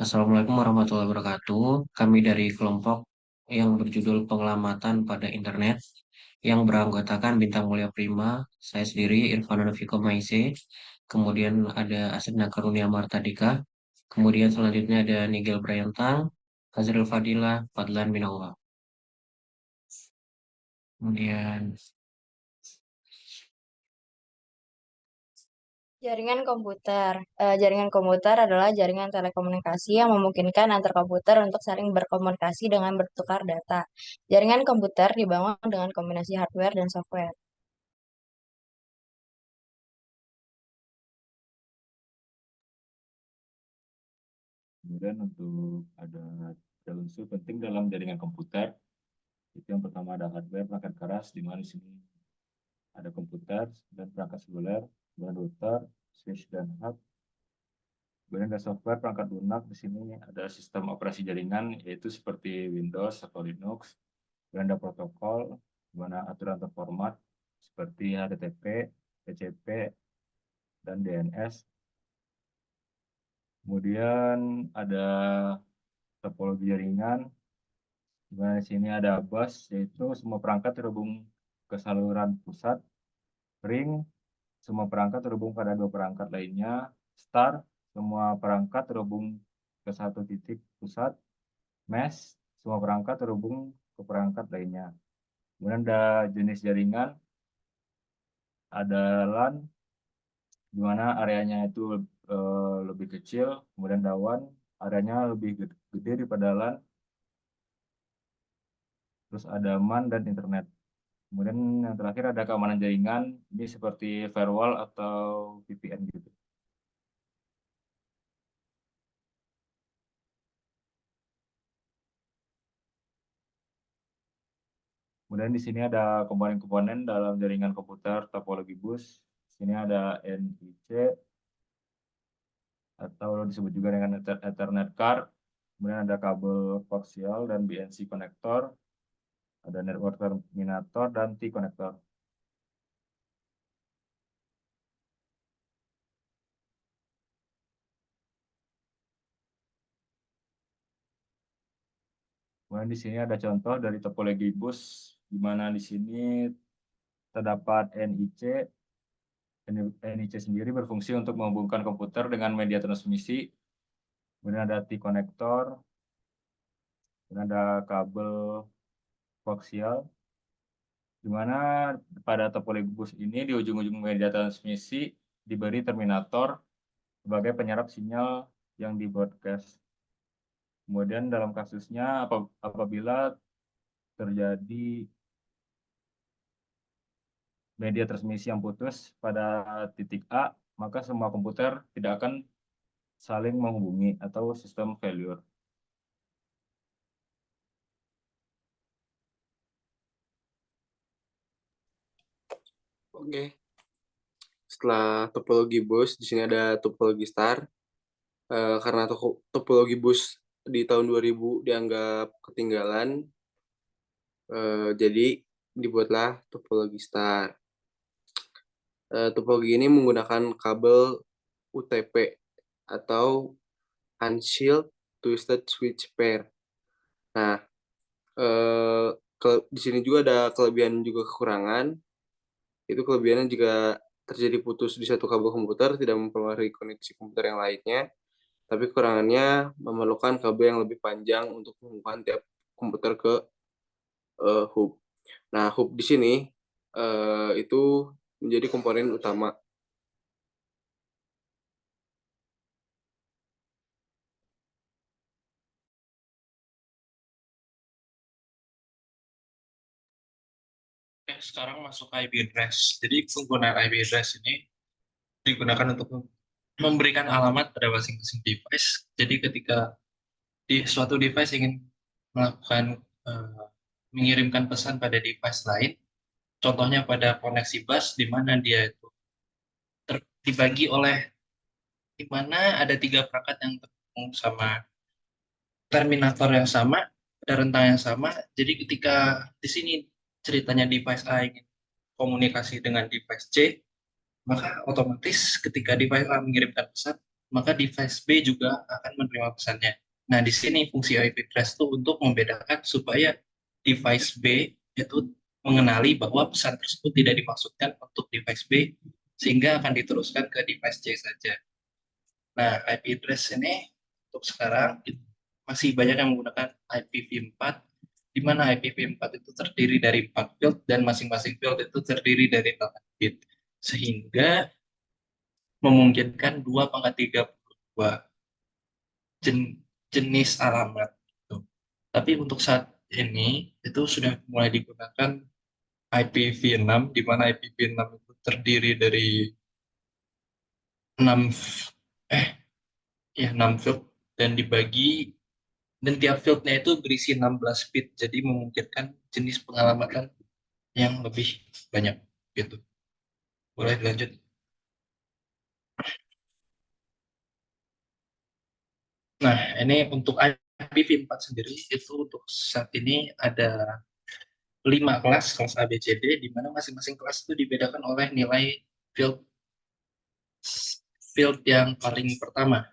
Assalamualaikum warahmatullahi wabarakatuh. Kami dari kelompok yang berjudul Pengelamatan pada Internet yang beranggotakan Bintang Mulia Prima, saya sendiri Irfan Fiko Maise, kemudian ada Asep Karunia Martadika, kemudian selanjutnya ada Nigel Brayantang, Hazril Fadila, Fadlan Minallah. Kemudian Jaringan komputer. Jaringan komputer adalah jaringan telekomunikasi yang memungkinkan antar komputer untuk saling berkomunikasi dengan bertukar data. Jaringan komputer dibangun dengan kombinasi hardware dan software. Kemudian untuk ada tiga unsur penting dalam jaringan komputer. Itu yang pertama ada hardware, perangkat keras, di mana di sini ada komputer dan perangkat seluler, kemudian router, switch dan hub. Kemudian ada software, perangkat lunak. Di sini ada sistem operasi jaringan, yaitu seperti Windows atau Linux. Kemudian ada protokol, di mana aturan terformat seperti HTTP, TCP, dan DNS. Kemudian ada topologi jaringan. Di sini ada bus, yaitu semua perangkat terhubung ke saluran pusat. Ring, semua perangkat terhubung pada dua perangkat lainnya. Star, semua perangkat terhubung ke satu titik pusat. Mesh, semua perangkat terhubung ke perangkat lainnya. Kemudian ada jenis jaringan, ada LAN, di mana areanya itu lebih kecil. Kemudian ada WAN, areanya lebih gede daripada LAN. Terus ada MAN dan internet. Kemudian yang terakhir ada keamanan jaringan, ini seperti firewall atau VPN gitu. Kemudian di sini ada komponen-komponen dalam jaringan komputer topologi bus. Di sini ada NIC atau disebut juga dengan Ethernet card. Kemudian ada kabel koaksial dan BNC konektor. Ada network terminator dan T konektor. Kemudian di sini ada contoh dari topologi bus, di mana di sini terdapat NIC. NIC sendiri berfungsi untuk menghubungkan komputer dengan media transmisi. Kemudian ada T-konektor, kemudian ada kabel koaksial, di mana pada topologi bus ini di ujung-ujung media transmisi diberi terminator sebagai penyerap sinyal yang di broadcast. Kemudian dalam kasusnya apabila terjadi media transmisi yang putus pada titik A, maka semua komputer tidak akan saling menghubungi atau sistem failure. Oke, setelah topologi bus, di sini ada topologi star. Karena topologi bus di tahun 2000 dianggap ketinggalan, jadi dibuatlah topologi star. Topologi ini menggunakan kabel UTP atau Unshielded Twisted Switch Pair. Nah, di sini juga ada kelebihan juga kekurangan. Itu kelebihannya jika terjadi putus di satu kabel komputer tidak mempengaruhi koneksi komputer yang lainnya, tapi kekurangannya memerlukan kabel yang lebih panjang untuk menghubungkan tiap komputer ke hub. Nah, hub di sini itu menjadi komponen utama. Sekarang masuk IP address. Jadi penggunaan IP address ini digunakan untuk memberikan alamat pada masing-masing device. Jadi ketika di suatu device ingin melakukan mengirimkan pesan pada device lain, contohnya pada koneksi bus di mana dia itu dibagi oleh di mana ada tiga perangkat yang terhubung sama terminator yang sama, ada rentang yang sama. Jadi ketika di sini ceritanya device A ingin komunikasi dengan device C, maka otomatis ketika device A mengirimkan pesan, maka device B juga akan menerima pesannya. Nah, di sini fungsi IP address itu untuk membedakan supaya device B itu mengenali bahwa pesan tersebut tidak dimaksudkan untuk device B, sehingga akan diteruskan ke device C saja. Nah, IP address ini untuk sekarang masih banyak yang menggunakan IPv4, di mana IPv4 itu terdiri dari 4 field dan masing-masing field itu terdiri dari 8 bit. Sehingga memungkinkan 2 × 32 jenis alamat. Gitu. Tapi untuk saat ini itu sudah mulai digunakan IPv6, di mana IPv6 itu terdiri dari 6 6 field dan dibagi, dan tiap fieldnya itu berisi 16 bit, jadi memungkinkan jenis pengalamatan yang lebih banyak gitu. Boleh dilanjut. Nah, ini untuk IPv4 sendiri itu untuk saat ini ada 5 kelas, kelas A, B, C, D, di mana masing-masing kelas itu dibedakan oleh nilai field field yang paling pertama.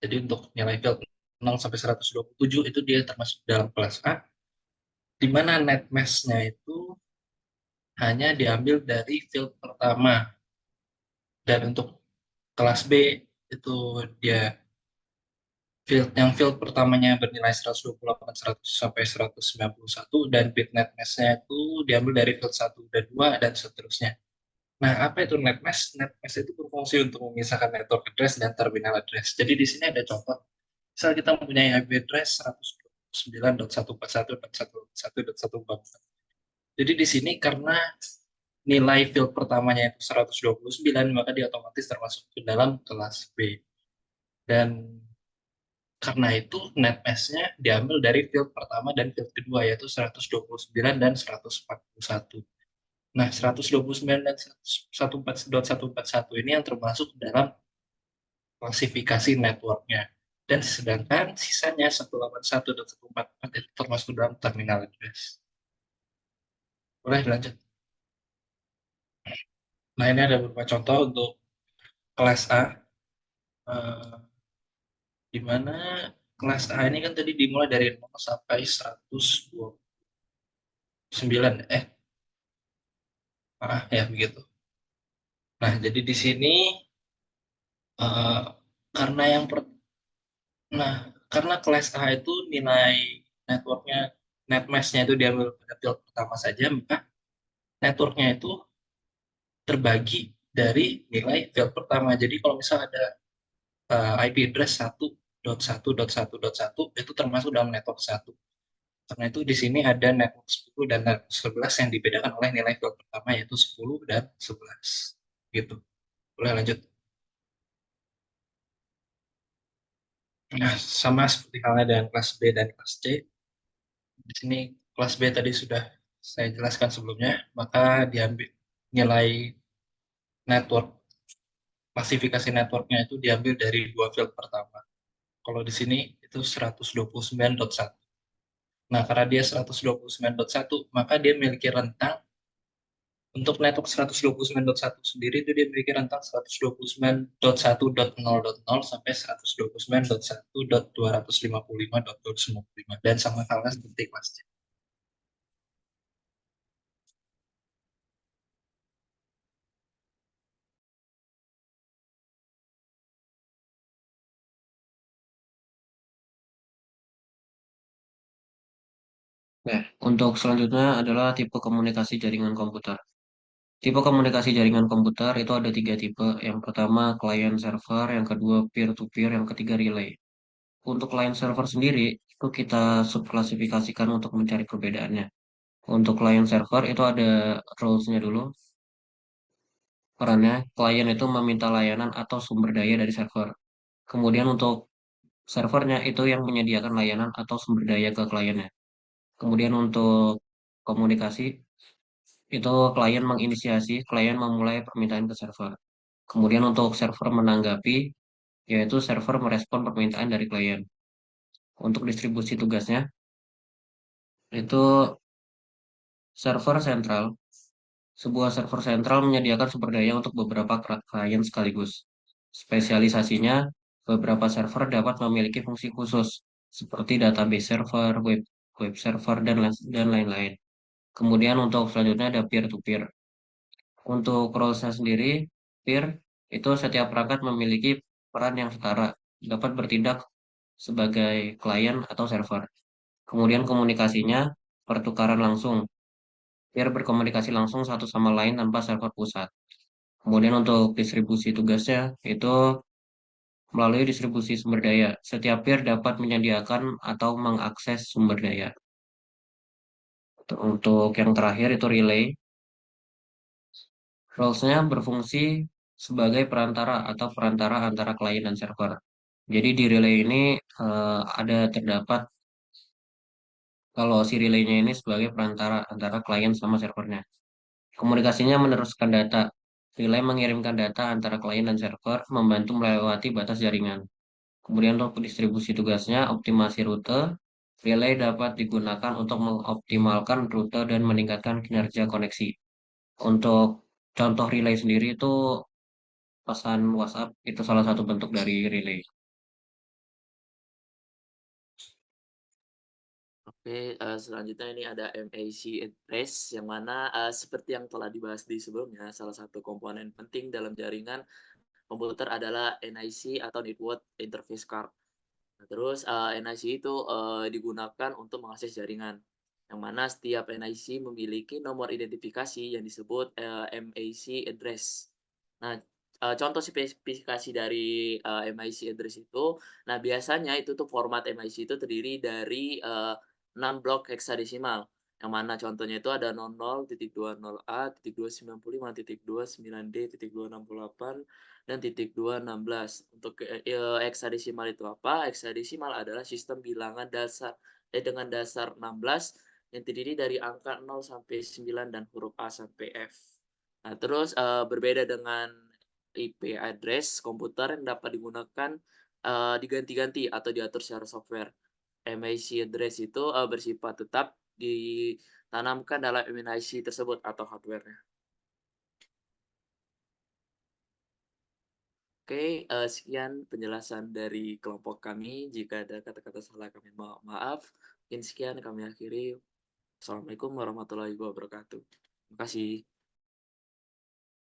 Jadi untuk nilai field 0 sampai 127 itu dia termasuk dalam kelas A, di mana net mask-nya itu hanya diambil dari field pertama. Dan untuk kelas B itu dia field pertamanya bernilai 128, 100 sampai 191, dan bit net mask-nya itu diambil dari field 1 dan 2 dan seterusnya. Nah, apa itu net mask? Net mask itu berfungsi untuk memisahkan network address dan terminal address. Jadi di sini ada contoh. Misal kita mempunyai IP address 129.141.1.1.1.1. Jadi di sini karena nilai field pertamanya itu 129, maka dia otomatis termasuk ke dalam kelas B. Dan karena itu net mask-nya diambil dari field pertama dan field kedua, yaitu 129 dan 141. Nah, 129 dan 141.141 ini yang termasuk dalam klasifikasi networknya. Dan sedangkan sisanya 181 dan 144 itu termasuk dalam terminal address. Boleh dilanjut. Nah, ini ada beberapa contoh untuk kelas A. Di mana kelas A ini kan tadi dimulai dari 0 sampai 129. Ya begitu. Nah, jadi di sini eh, karena yang nah, karena kelas A itu nilai networknya, net mask-nya itu diambil pada field pertama saja, maka networknya itu terbagi dari nilai field pertama. Jadi kalau misal ada IP address 1.1.1.1 itu termasuk dalam network 1. Karena itu di sini ada network 10 dan network 11 yang dibedakan oleh nilai field pertama, yaitu 10 dan 11. Gitu. Boleh lanjut. Nah, sama seperti halnya dengan kelas B dan kelas C. Di sini kelas B tadi sudah saya jelaskan sebelumnya, maka diambil nilai network, klasifikasi networknya itu diambil dari 2 field pertama. Kalau di sini itu 129.1. Nah, karena dia 129.1, maka dia memiliki rentang. Untuk network 129.1 sendiri itu dia memiliki rentang 129.1.0.0 sampai 129.1.255.295 dan sama halnya seperti kelas C. Nah, untuk selanjutnya adalah tipe komunikasi jaringan komputer. Tipe komunikasi jaringan komputer itu ada 3 tipe. Yang pertama client server, yang kedua peer-to-peer, yang ketiga relay. Untuk client server sendiri, itu kita subklasifikasikan untuk mencari perbedaannya. Untuk client server itu ada rules-nya dulu. Perannya, klien itu meminta layanan atau sumber daya dari server. Kemudian untuk servernya itu yang menyediakan layanan atau sumber daya ke kliennya. Kemudian untuk komunikasi, itu klien menginisiasi, klien memulai permintaan ke server. Kemudian untuk server menanggapi, yaitu server merespon permintaan dari klien. Untuk distribusi tugasnya, itu server sentral. Sebuah server sentral menyediakan sumber daya untuk beberapa klien sekaligus. Spesialisasinya Beberapa server dapat memiliki fungsi khusus, seperti database server, web server, dan lain-lain. Kemudian untuk selanjutnya ada peer-to-peer. Untuk role-nya sendiri, peer itu setiap perangkat memiliki peran yang setara, dapat bertindak sebagai klien atau server. Kemudian komunikasinya pertukaran langsung. Peer berkomunikasi langsung satu sama lain tanpa server pusat. Kemudian untuk distribusi tugasnya itu melalui distribusi sumber daya. Setiap peer dapat menyediakan atau mengakses sumber daya. Untuk yang terakhir itu relay. Roles-nya berfungsi sebagai perantara atau perantara antara klien dan server. Jadi di relay ini ada terdapat kalau si relaynya ini sebagai perantara antara klien sama servernya. Komunikasinya meneruskan data. Relay mengirimkan data antara klien dan server, membantu melewati batas jaringan. Kemudian untuk distribusi tugasnya, optimasi rute. Relay dapat digunakan untuk mengoptimalkan rute dan meningkatkan kinerja koneksi. Untuk contoh relay sendiri itu pesan WhatsApp itu salah satu bentuk dari relay. Oke, selanjutnya ini ada MAC address yang mana seperti yang telah dibahas di sebelumnya, salah satu komponen penting dalam jaringan komputer adalah NIC atau Network Interface Card. Nah, terus NIC itu digunakan untuk mengakses jaringan, yang mana setiap NIC memiliki nomor identifikasi yang disebut MAC address. Nah, contoh spesifikasi dari MIC address itu, nah biasanya itu tuh format MIC itu terdiri dari 6 blok heksadesimal, yang mana contohnya itu ada 00.20A, 295.29D, 268, dan .216. Untuk heksadesimal itu apa? Heksadesimal adalah sistem bilangan dasar dengan dasar 16 yang terdiri dari angka 0 sampai 9 dan huruf A sampai F. Nah, terus berbeda dengan IP address komputer yang dapat digunakan diganti-ganti atau diatur secara software. MAC address itu bersifat tetap ditanamkan dalam MAC tersebut atau hardware-nya. Oke, sekian penjelasan dari kelompok kami. Jika ada kata-kata salah kami mohon maaf. Mungkin sekian kami akhiri. Assalamualaikum warahmatullahi wabarakatuh. Terima kasih.